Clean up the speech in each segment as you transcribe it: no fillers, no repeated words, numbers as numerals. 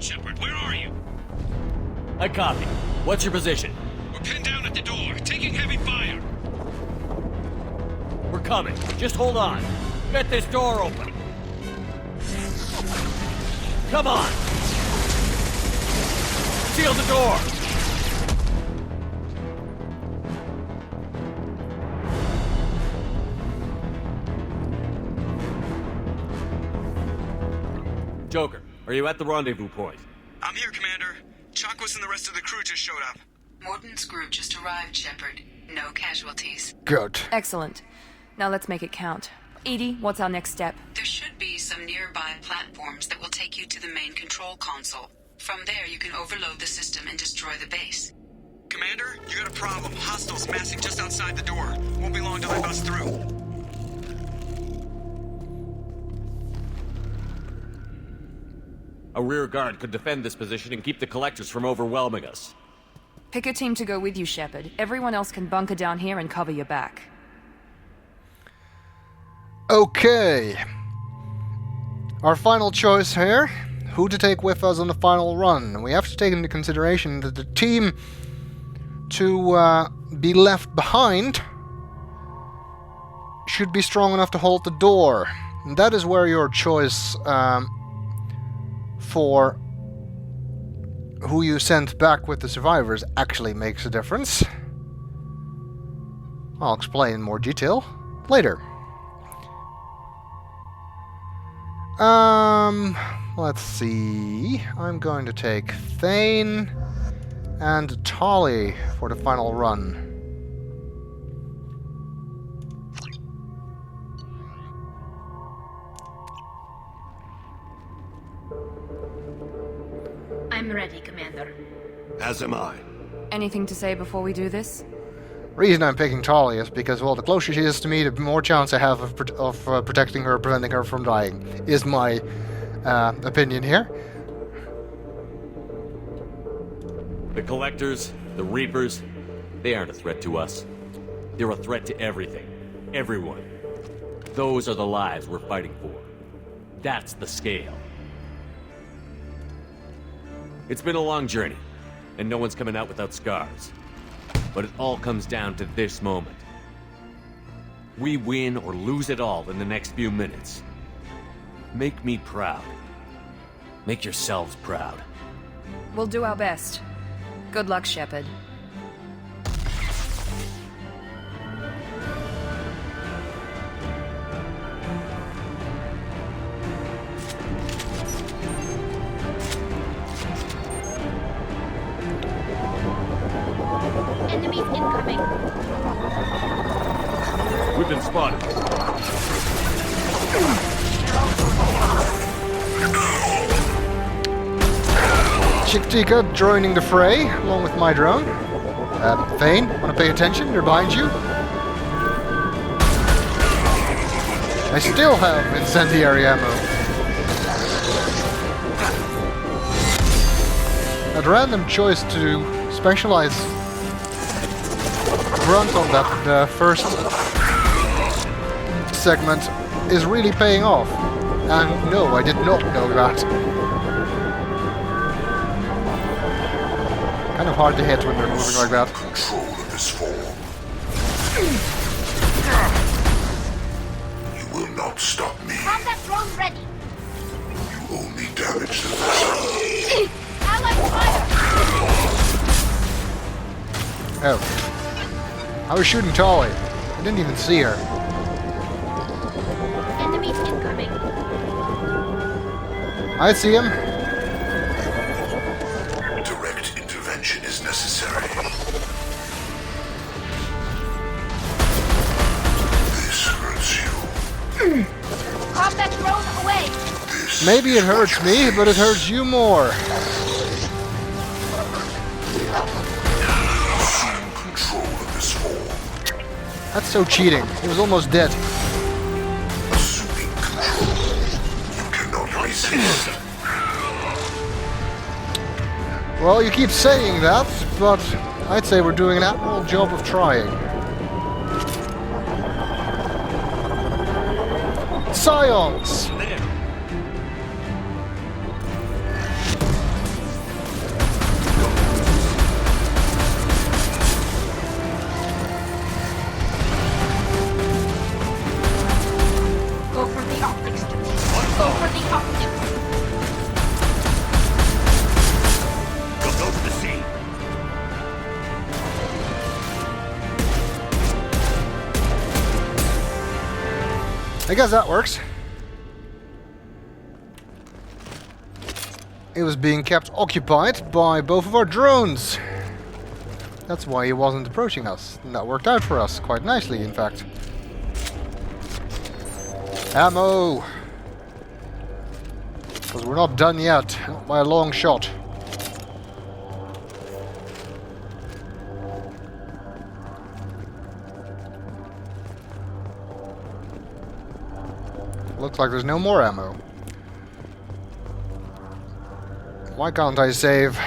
out, Shepard. Where are you? I copy. What's your position? We're pinned down at the door, taking heavy fire. We're coming. Just hold on. Get this door open. Come on! Seal the door! Joker, are you at the rendezvous point? I'm here, Commander. Chakwas and the rest of the crew just showed up. Morton's group just arrived, Shepard. No casualties. Good. Excellent. Now let's make it count. Edie, what's our next step? There should be some nearby platforms that will take you to the main control console. From there, you can overload the system and destroy the base. Commander, you got a problem. Hostiles massing just outside the door. Won't be long till they bust through. A rear guard could defend this position and keep the collectors from overwhelming us. Pick a team to go with you, Shepard. Everyone else can bunker down here and cover your back. Okay. Our final choice here. Who to take with us on the final run. We have to take into consideration that the team to be left behind should be strong enough to hold the door. And that is where your choice for who you send back with the survivors actually makes a difference. I'll explain in more detail later. Let's see. I'm going to take Thane and Tolly for the final run. I'm ready, Commander. As am I. Anything to say before we do this? Reason I'm picking Tolly is because, well, the closer she is to me, the more chance I have of protecting her, preventing her from dying, is my opinion here. The Collectors, the Reapers, they aren't a threat to us. They're a threat to everything. Everyone. Those are the lives we're fighting for. That's the scale. It's been a long journey, and no one's coming out without scars. But it all comes down to this moment. We win or lose it all in the next few minutes. Make me proud. Make yourselves proud. We'll do our best. Good luck, Shepard. Enemies incoming. We've been spotted. Chick-Tika joining the fray, along with my drone. Thane, want to pay attention? They're behind you. I still have incendiary ammo. That random choice to specialize grunt on that first segment is really paying off. And no, I did not know that. Kind of hard to hit when they're moving like that. Control of this form. You will not stop me. Combat drone ready. You only damage the vessel. Allied fire. Oh. I was shooting Tolly. I didn't even see her. Enemies incoming. I see him. Direct intervention is necessary. This hurts you. Combat drone away. This Maybe it hurts me, but it hurts you more. assume control of this form. That's so cheating. He was almost dead. Assuming control. You cannot resist. Well, you keep saying that, but I'd say we're doing an admirable job of trying. Scions! I guess that works. It was being kept occupied by both of our drones. That's why he wasn't approaching us. And that worked out for us quite nicely, in fact. Ammo! Because we're not done yet, not by a long shot. Looks like there's no more ammo. Why can't I save?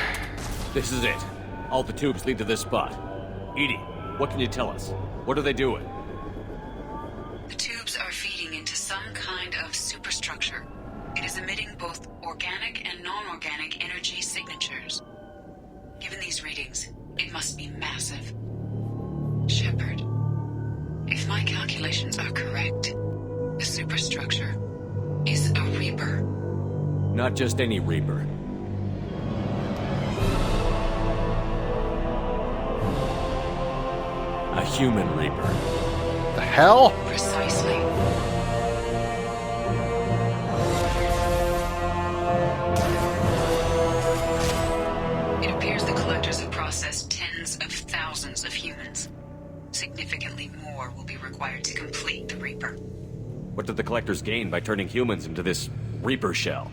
This is it. All the tubes lead to this spot. Edie, what can you tell us? What are they doing? The tubes are feeding into some kind of superstructure. It is emitting both organic and non-organic energy signatures. Given these readings, it must be massive. Shepard, if my calculations are correct, the superstructure is a Reaper. Not just any Reaper. A human Reaper. The hell? Precisely. It appears the collectors have processed tens of thousands of humans. Significantly more will be required to complete the Reaper. What did the collectors gain by turning humans into this Reaper shell?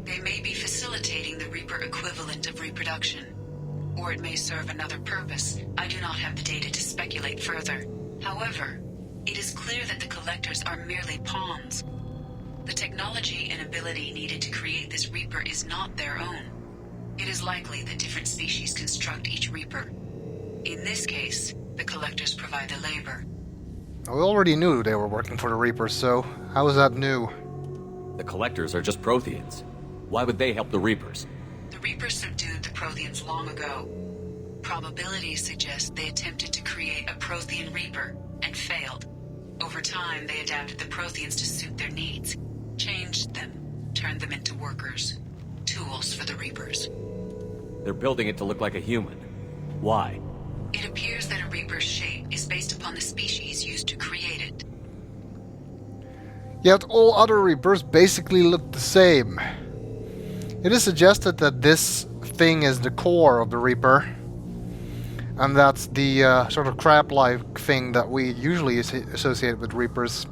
They may be facilitating the Reaper equivalent of reproduction. Or it may serve another purpose. I do not have the data to speculate further. However, it is clear that the collectors are merely pawns. The technology and ability needed to create this Reaper is not their own. It is likely that different species construct each Reaper. In this case, the collectors provide the labor. We already knew they were working for the Reapers, so how is that new? The collectors are just Protheans. Why would they help the Reapers? The Reapers subdued the Protheans long ago. Probabilities suggest they attempted to create a Prothean Reaper and failed. Over time, they adapted the Protheans to suit their needs, changed them, turned them into workers, tools for the Reapers. They're building it to look like a human. Why? It appears that a Reaper's shape is based upon the species used to create it. Yet all other Reapers basically look the same. It is suggested that this thing is the core of the Reaper, and that the sort of crab-like thing that we usually associate with Reapers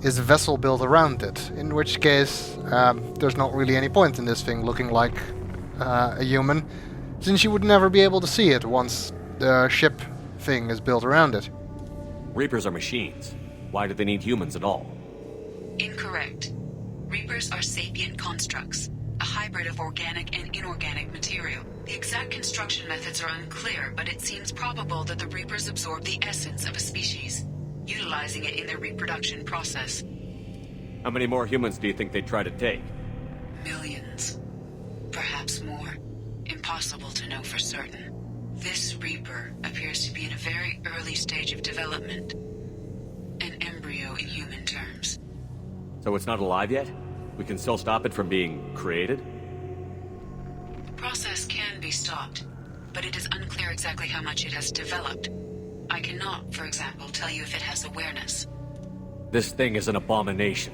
is a vessel built around it, in which case there's not really any point in this thing looking like a human, since you would never be able to see it once the ship thing is built around it. Reapers are machines. Why do they need humans at all? Incorrect. Reapers are sapient constructs, a hybrid of organic and inorganic material. The exact construction methods are unclear, but it seems probable that the Reapers absorb the essence of a species, utilizing it in their reproduction process. How many more humans do you think they'd try to take? Millions. Perhaps more. Impossible to know for certain. This Reaper appears to be in a very early stage of development. An embryo in human terms. So it's not alive yet? We can still stop it from being created? The process can be stopped, but it is unclear exactly how much it has developed. I cannot, for example, tell you if it has awareness. This thing is an abomination.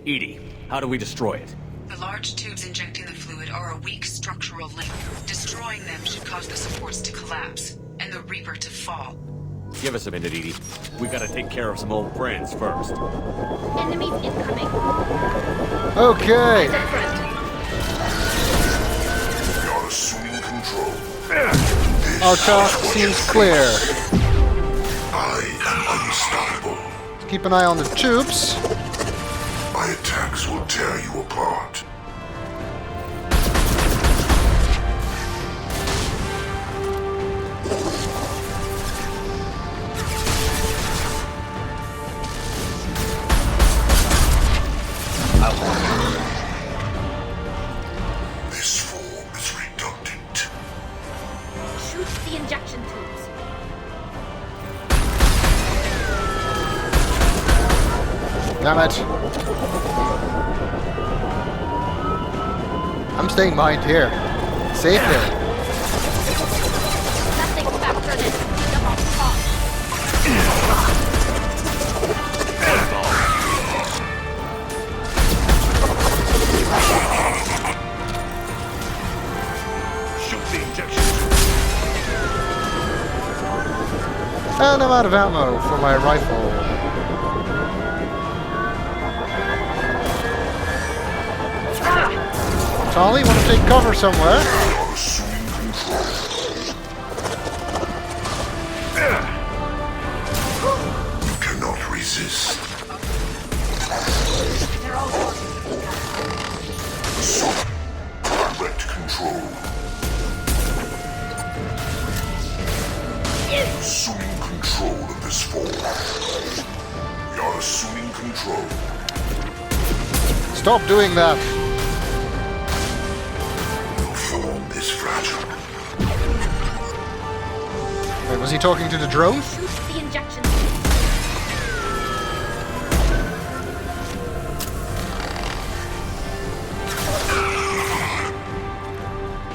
Edie, how do we destroy it? The large tubes injecting the fluid are a weak structural link. Destroying them should cause the supports to collapse, and the Reaper to fall. Give us a minute, Edie. We gotta take care of some old friends first. Enemies incoming. Okay. Eyes up front. We are assuming control. Our task seems clear. I am unstoppable. Keep an eye on the tubes. My attacks will tear you apart. This form is redundant. Shoot the injection tubes. Damn it. I'm staying behind here. Safe here. Nothing faster than speed up on top. And I'm out of ammo for my rifle. Tali, want to take cover somewhere? You cannot resist. Direct control. Assuming control of this form. We are assuming control. Stop doing that. The form is fragile. Wait, was he talking to the drone? Shoot the injection.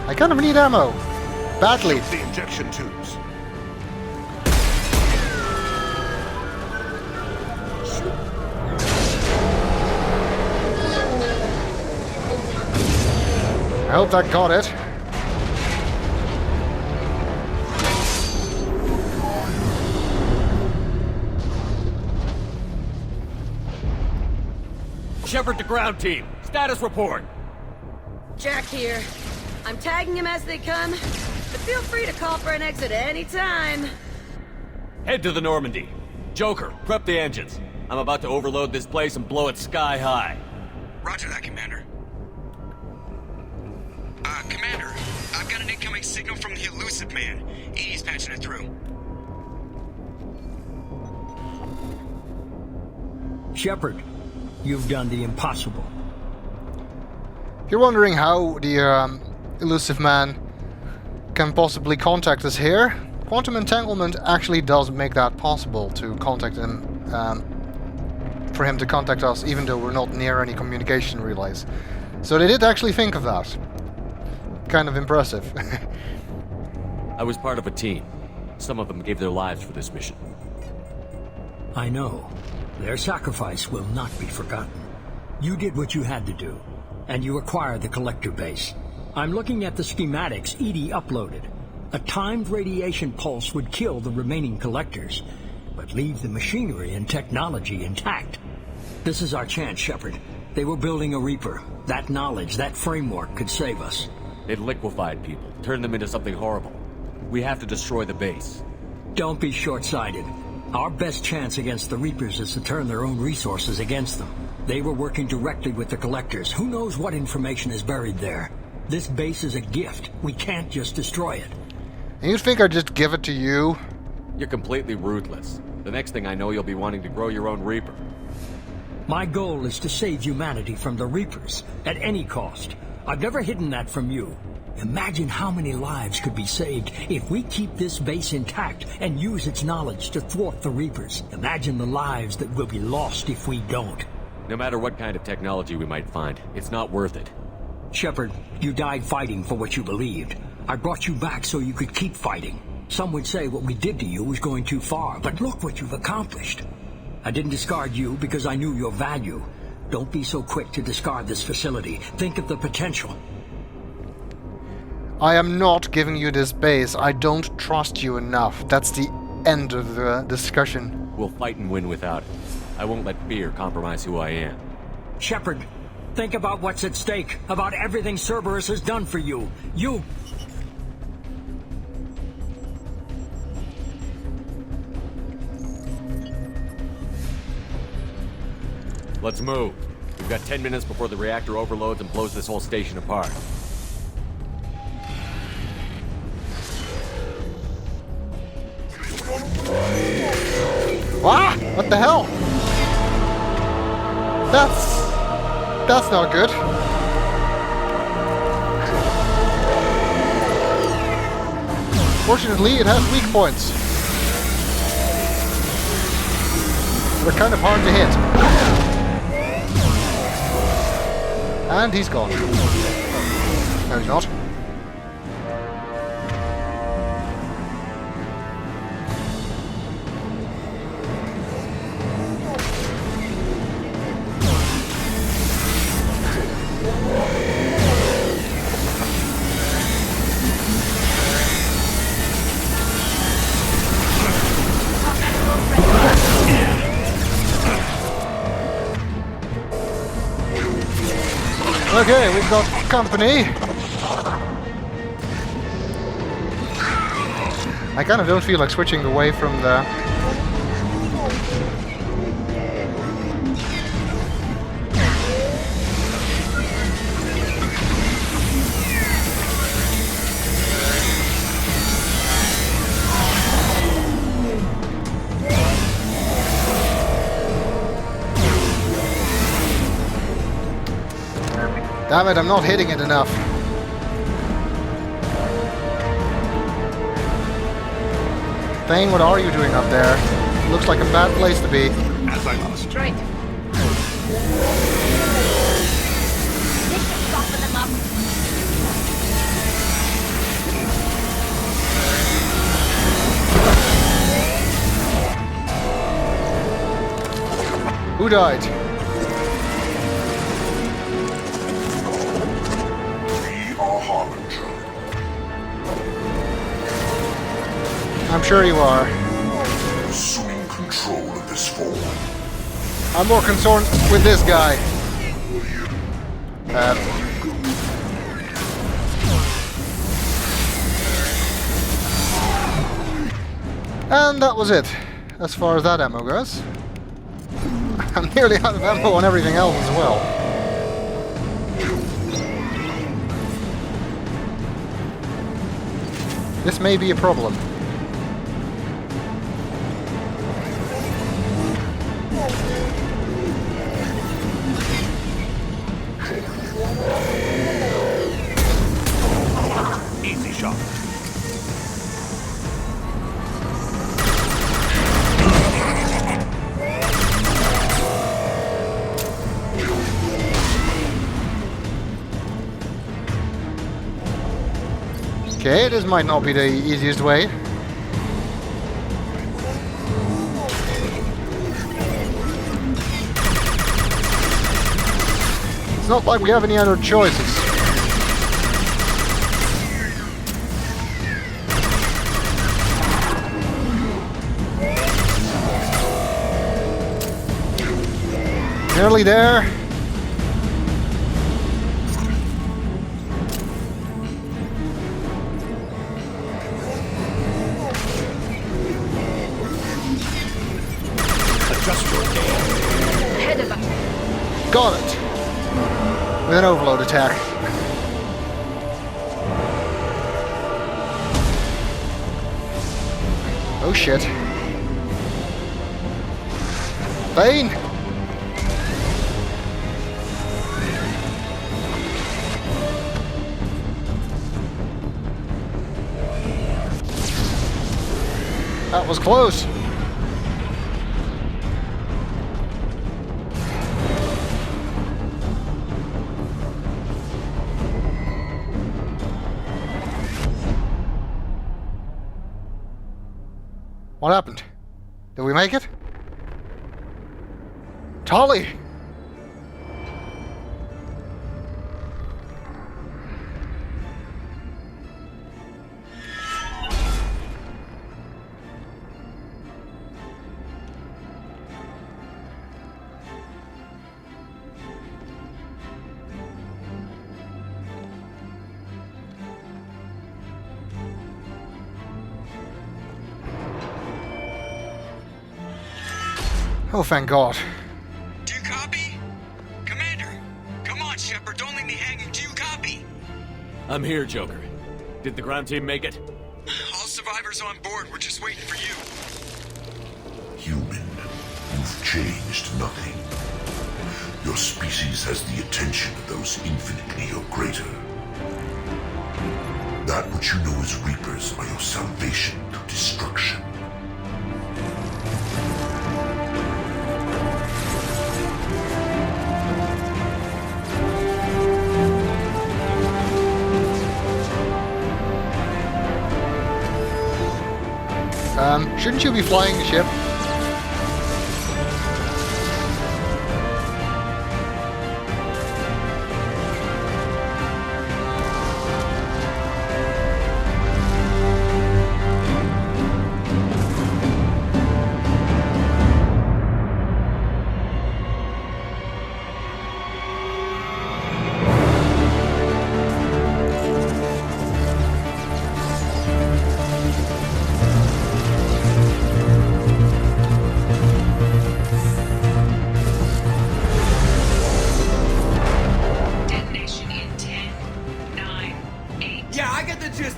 I kind of need ammo. Badly. The injection tubes. I hope that got it. Shepard to ground team. Status report. Jack here. I'm tagging him as they come, but feel free to call for an exit anytime. Head to the Normandy. Joker, prep the engines. I'm about to overload this place and blow it sky high. Roger that, Commander. Commander, I've got an incoming signal from the Illusive Man. Edie's patching it through. Shepard, you've done the impossible. If you're wondering how the Illusive Man can possibly contact us here, quantum entanglement actually does make that possible to contact him, for him to contact us even though we're not near any communication relays. So they did actually think of that. Kind of impressive. I was part of a team. Some of them gave their lives for this mission. I know. Their sacrifice will not be forgotten. You did what you had to do, and you acquired the collector base. I'm looking at the schematics Edie uploaded. A timed radiation pulse would kill the remaining collectors, but leave the machinery and technology intact. This is our chance, Shepard. They were building a Reaper. That knowledge, that framework could save us. They'd liquefied people, turned them into something horrible. We have to destroy the base. Don't be short-sighted. Our best chance against the Reapers is to turn their own resources against them. They were working directly with the collectors. Who knows what information is buried there? This base is a gift. We can't just destroy it. And you think I'd just give it to you? You're completely ruthless. The next thing I know, you'll be wanting to grow your own Reaper. My goal is to save humanity from the Reapers, at any cost. I've never hidden that from you. Imagine how many lives could be saved if we keep this base intact and use its knowledge to thwart the Reapers. Imagine the lives that will be lost if we don't. No matter what kind of technology we might find, it's not worth it. Shepard, you died fighting for what you believed. I brought you back so you could keep fighting. Some would say what we did to you was going too far, but look what you've accomplished. I didn't discard you because I knew your value. Don't be so quick to discard this facility. Think of the potential. I am not giving you this base. I don't trust you enough. That's the end of the discussion. We'll fight and win without it. I won't let fear compromise who I am. Shepard, think about what's at stake, about everything Cerberus has done for you. You... Let's move. We've got 10 minutes before the reactor overloads and blows this whole station apart. Ah! What the hell? That's not good. Fortunately, it has weak points. They're kind of hard to hit. And he's gone. No, he's not. Okay, we've got company. I kind of don't feel like switching away from the... Damn it, I'm not hitting it enough. Thane, what are you doing up there? Looks like a bad place to be. As I must. Right. This should soften them up. Who died? We are Harbinger. I'm sure you are. Assuming control of this form. I'm more concerned with this guy. And that was it, as far as that ammo goes. I'm nearly out of ammo on everything else as well. This may be a problem. Easy shot. Okay, this might not be the easiest way. It's not like we have any other choices. Nearly there. Adjust your game. Ahead of us. Got it. With an overload attack. Oh shit. Thane! That was close. What happened? Did we make it? Tolly! Oh, thank God. Do you copy? Commander, come on, Shepard, don't leave me hanging. Do you copy? I'm here, Joker. Did the ground team make it? All survivors on board. We're just waiting for you. Human, you've changed nothing. Your species has the attention of those infinitely or greater. That which you know as Reapers are your salvation to destruction. Shouldn't you be flying the ship?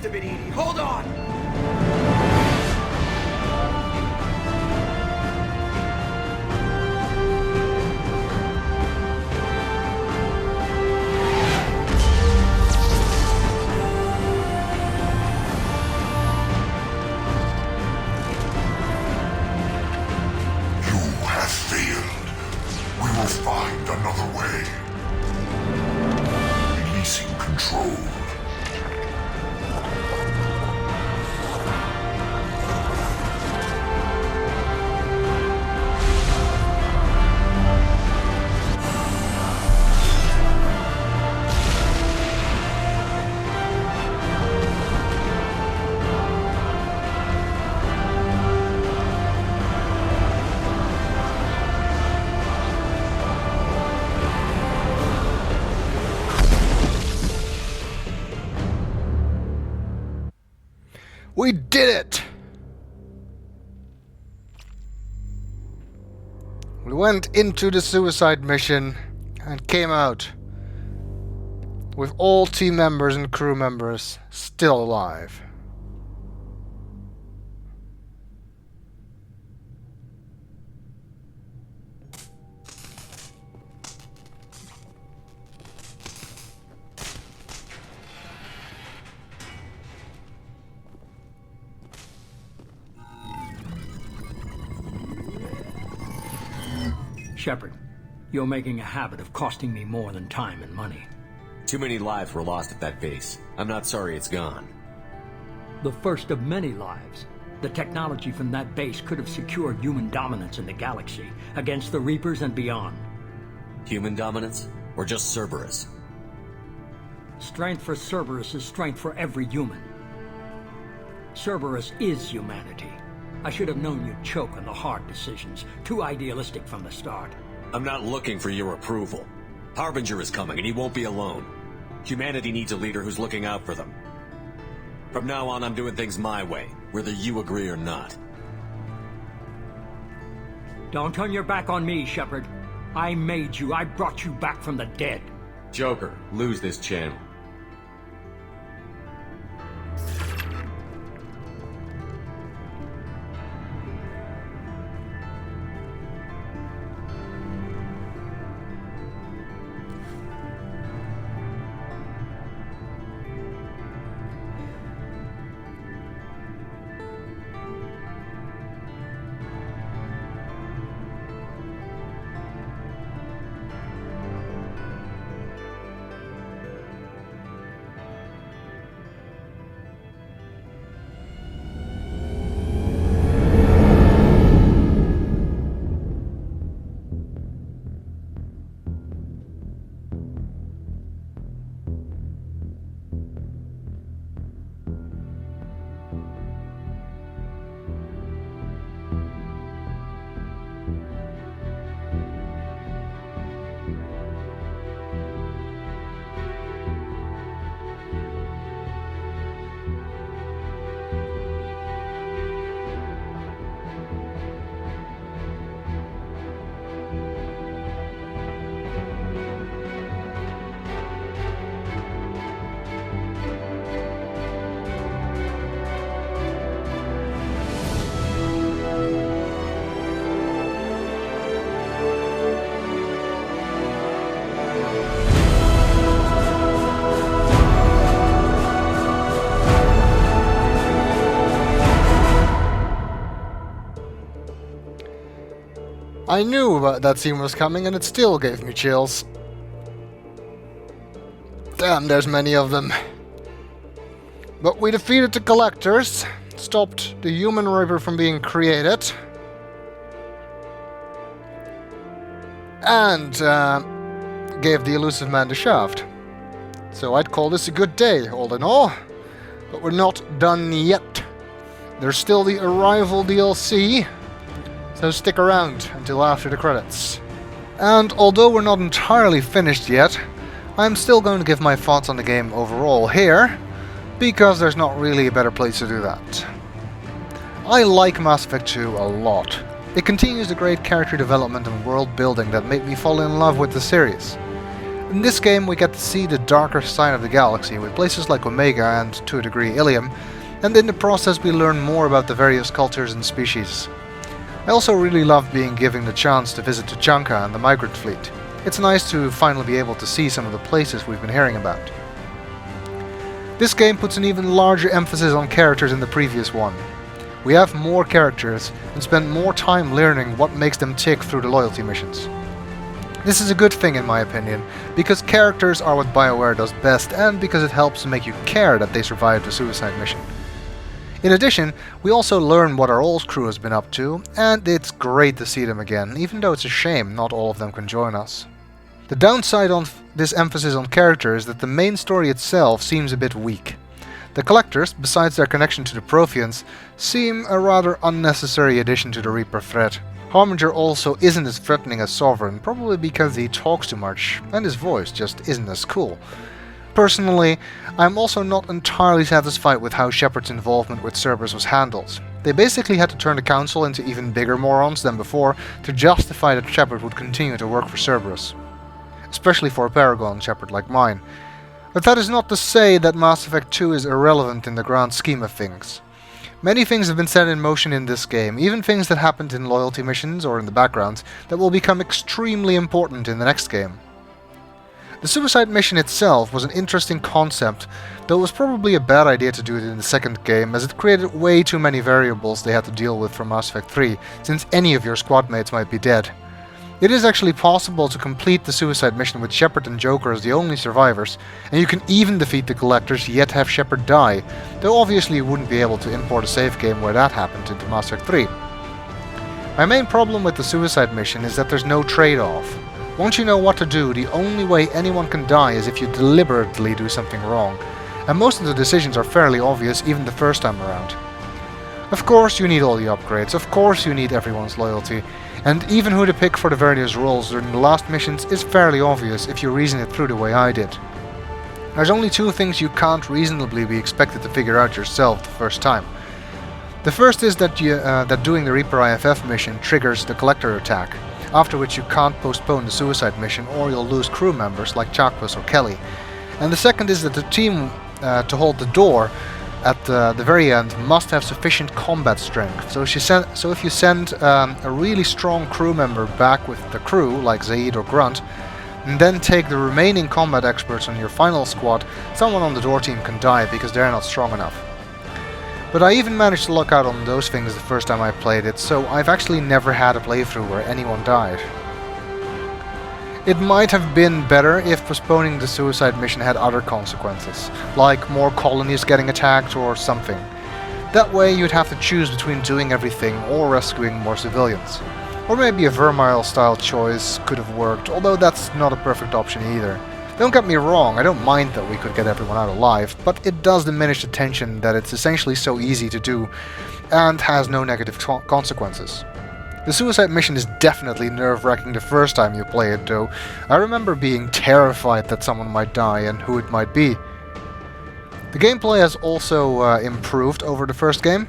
a bit, Edie. Hold on! You have failed. We will find another way. Releasing control. We did it! We went into the suicide mission and came out with all team members and crew members still alive. Shepard, you're making a habit of costing me more than time and money. Too many lives were lost at that base. I'm not sorry it's gone. The first of many lives. The technology from that base could have secured human dominance in the galaxy against the Reapers and beyond. Human dominance? Or just Cerberus? Strength for Cerberus is strength for every human. Cerberus is humanity. I should have known you'd choke on the hard decisions. Too idealistic from the start. I'm not looking for your approval. Harbinger is coming, and he won't be alone. Humanity needs a leader who's looking out for them. From now on, I'm doing things my way, whether you agree or not. Don't turn your back on me, Shepard. I made you. I brought you back from the dead. Joker, lose this channel. I knew that scene was coming and it still gave me chills. Damn, there's many of them. But we defeated the Collectors, stopped the human Reaper from being created, and gave the Illusive Man the shaft. So I'd call this a good day, all in all. But we're not done yet. There's still the Arrival DLC, so stick around until after the credits. And although we're not entirely finished yet, I'm still going to give my thoughts on the game overall here, because there's not really a better place to do that. I like Mass Effect 2 a lot. It continues the great character development and world building that made me fall in love with the series. In this game we get to see the darker side of the galaxy with places like Omega and, to a degree, Ilium, and in the process we learn more about the various cultures and species. I also really love being given the chance to visit Tuchanka and the migrant fleet. It's nice to finally be able to see some of the places we've been hearing about. This game puts an even larger emphasis on characters than the previous one. We have more characters and spend more time learning what makes them tick through the loyalty missions. This is a good thing in my opinion, because characters are what BioWare does best and because it helps to make you care that they survived the suicide mission. In addition, we also learn what our old crew has been up to, and it's great to see them again, even though it's a shame not all of them can join us. The downside on this emphasis on character is that the main story itself seems a bit weak. The Collectors, besides their connection to the Protheans, seem a rather unnecessary addition to the Reaper threat. Harbinger also isn't as threatening as Sovereign, probably because he talks too much, and his voice just isn't as cool. Personally, I'm also not entirely satisfied with how Shepard's involvement with Cerberus was handled. They basically had to turn the Council into even bigger morons than before to justify that Shepard would continue to work for Cerberus. Especially for a Paragon Shepard like mine. But that is not to say that Mass Effect 2 is irrelevant in the grand scheme of things. Many things have been set in motion in this game, even things that happened in loyalty missions or in the background, that will become extremely important in the next game. The suicide mission itself was an interesting concept, though it was probably a bad idea to do it in the second game, as it created way too many variables they had to deal with from Mass Effect 3, since any of your squad mates might be dead. It is actually possible to complete the suicide mission with Shepard and Joker as the only survivors, and you can even defeat the Collectors yet have Shepard die, though obviously you wouldn't be able to import a save game where that happened into Mass Effect 3. My main problem with the suicide mission is that there's no trade-off. Once you know what to do, the only way anyone can die is if you deliberately do something wrong, and most of the decisions are fairly obvious even the first time around. Of course you need all the upgrades, of course you need everyone's loyalty, and even who to pick for the various roles during the last missions is fairly obvious if you reason it through the way I did. There's only two things you can't reasonably be expected to figure out yourself the first time. The first is that doing the Reaper IFF mission triggers the Collector attack, after which you can't postpone the suicide mission or you'll lose crew members like Chakwas or Kelly. And the second is that the team to hold the door at the very end must have sufficient combat strength. So if you send a really strong crew member back with the crew, like Zaid or Grunt, and then take the remaining combat experts on your final squad, someone on the door team can die because they're not strong enough. But I even managed to luck out on those things the first time I played it, so I've actually never had a playthrough where anyone died. It might have been better if postponing the suicide mission had other consequences, like more colonies getting attacked or something. That way you'd have to choose between doing everything or rescuing more civilians. Or maybe a Vermeil style choice could have worked, although that's not a perfect option either. Don't get me wrong, I don't mind that we could get everyone out alive, but it does diminish the tension that it's essentially so easy to do and has no negative consequences. The suicide mission is definitely nerve-wracking the first time you play it though. I remember being terrified that someone might die and who it might be. The gameplay has also improved over the first game.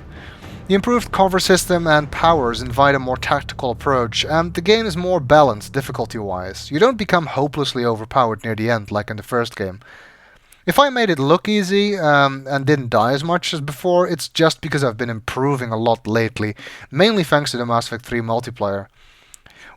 The improved cover system and powers invite a more tactical approach, and the game is more balanced difficulty-wise. You don't become hopelessly overpowered near the end like in the first game. If I made it look easy and didn't die as much as before, it's just because I've been improving a lot lately, mainly thanks to the Mass Effect 3 multiplayer.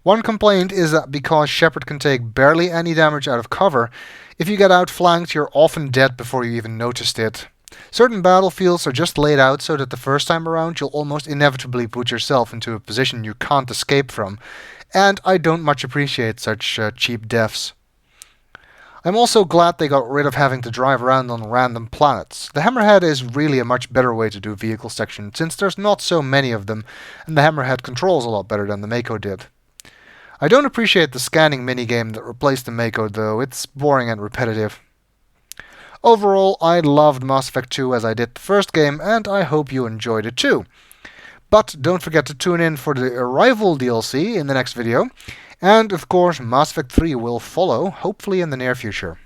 One complaint is that because Shepard can take barely any damage out of cover, if you get outflanked you're often dead before you even noticed it. Certain battlefields are just laid out so that the first time around you'll almost inevitably put yourself into a position you can't escape from, and I don't much appreciate such cheap deaths. I'm also glad they got rid of having to drive around on random planets. The Hammerhead is really a much better way to do vehicle section, since there's not so many of them, and the Hammerhead controls a lot better than the Mako did. I don't appreciate the scanning minigame that replaced the Mako though, it's boring and repetitive. Overall, I loved Mass Effect 2 as I did the first game, and I hope you enjoyed it too. But don't forget to tune in for the Arrival DLC in the next video, and of course Mass Effect 3 will follow, hopefully in the near future.